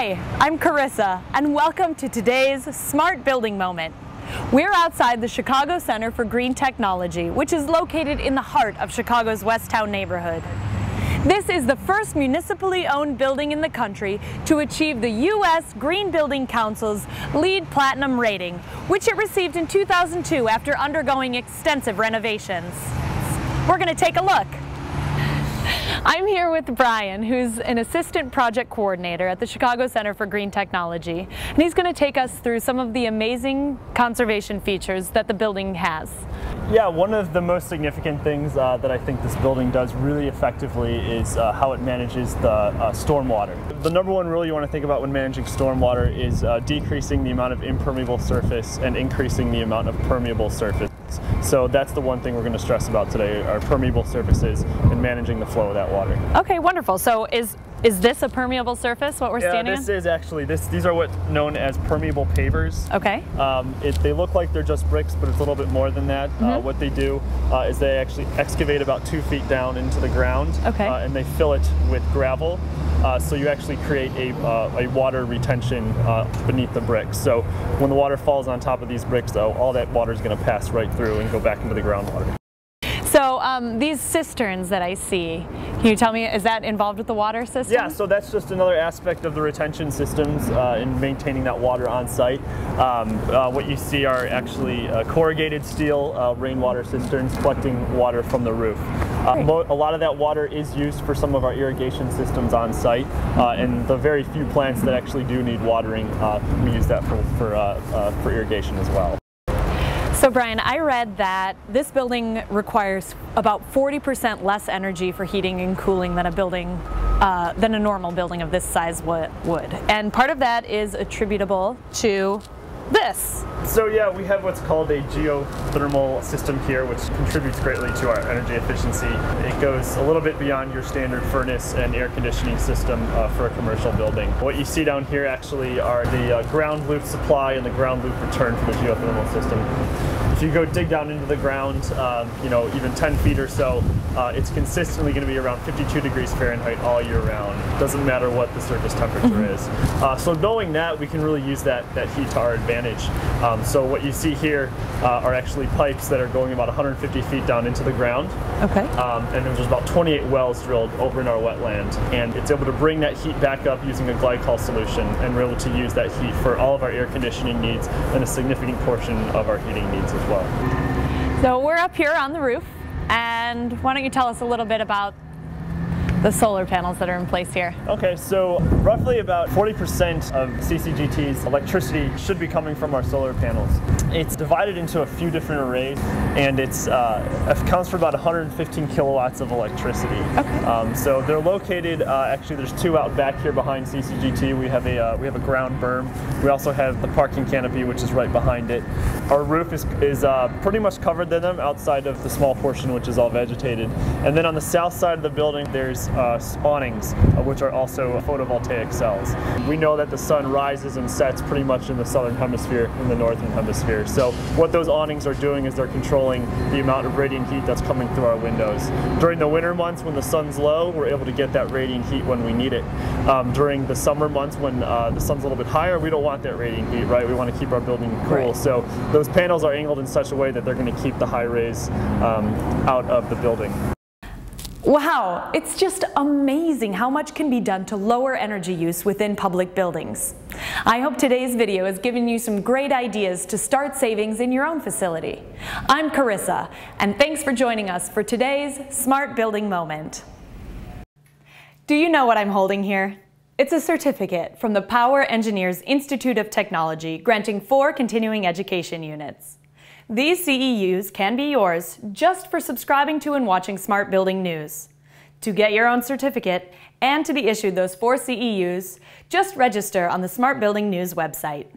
Hi, I'm Carissa, and welcome to today's Smart Building Moment. We're outside the Chicago Center for Green Technology, which is located in the heart of Chicago's Westtown neighborhood. This is the first municipally owned building in the country to achieve the U.S. Green Building Council's LEED Platinum rating, which it received in 2002 after undergoing extensive renovations. We're going to take a look. I'm here with Brian, who's an assistant project coordinator at the Chicago Center for Green Technology, and he's going to take us through some of the amazing conservation features that the building has. Yeah, one of the most significant things that I think this building does really effectively is how it manages the stormwater. The number one rule you want to think about when managing stormwater is decreasing the amount of impermeable surface and increasing the amount of permeable surface. So that's the one thing we're going to stress about today, are permeable surfaces and managing the flow of that water. Okay, wonderful. So is this a permeable surface, what we're standing on? Yeah, this is actually, these are what's known as permeable pavers. Okay. They look like they're just bricks, but it's a little bit more than that. What they do is they actually excavate about 2 feet down into the ground, and they fill it with gravel. So you actually create a water retention beneath the bricks. So when the water falls on top of these bricks, though, all that water is going to pass right through and go back into the groundwater. So these cisterns that I see, can you tell me, is that involved with the water system? Yeah, so that's just another aspect of the retention systems in maintaining that water on site. What you see are actually corrugated steel rainwater cisterns collecting water from the roof. A lot of that water is used for some of our irrigation systems on site, and the very few plants that actually do need watering, we use that for irrigation as well. So Brian, I read that this building requires about 40% less energy for heating and cooling than a normal building of this size would. And part of that is attributable to this. So yeah, we have what's called a geothermal system here, which contributes greatly to our energy efficiency. It goes a little bit beyond your standard furnace and air conditioning system for a commercial building. What you see down here actually are the ground loop supply and the ground loop return for the geothermal system. If you go dig down into the ground, even 10 feet or so, it's consistently going to be around 52 degrees Fahrenheit all year round. Doesn't matter what the surface temperature is. So knowing that, we can really use that heat to our advantage. So what you see here are actually pipes that are going about 150 feet down into the ground. Okay. And there's about 28 wells drilled over in our wetland. And it's able to bring that heat back up using a glycol solution, and we're able to use that heat for all of our air conditioning needs and a significant portion of our heating needs as well. So we're up here on the roof, and why don't you tell us a little bit about the solar panels that are in place here? Okay, so roughly about 40% of CCGT's electricity should be coming from our solar panels. It's divided into a few different arrays, and it accounts for about 115 kilowatts of electricity. Okay. So they're located, actually there's two out back here behind CCGT. We have a ground berm. We also have the parking canopy, which is right behind it. Our roof is pretty much covered in them outside of the small portion, which is all vegetated. And then on the south side of the building, there's awnings, which are also photovoltaic cells. We know that the sun rises and sets pretty much in the southern hemisphere and the northern hemisphere. So what those awnings are doing is they're controlling the amount of radiant heat that's coming through our windows. During the winter months when the sun's low, we're able to get that radiant heat when we need it. During the summer months when the sun's a little bit higher, we don't want that radiant heat, right? We want to keep our building cool. Right. So those panels are angled in such a way that they're going to keep the high rays out of the building. Wow, it's just amazing how much can be done to lower energy use within public buildings. I hope today's video has given you some great ideas to start savings in your own facility. I'm Carissa, and thanks for joining us for today's Smart Building Moment. Do you know what I'm holding here? It's a certificate from the Power Engineers Institute of Technology, granting 4 continuing education units. These CEUs can be yours just for subscribing to and watching Smart Building News. To get your own certificate and to be issued those 4 CEUs, just register on the Smart Building News website.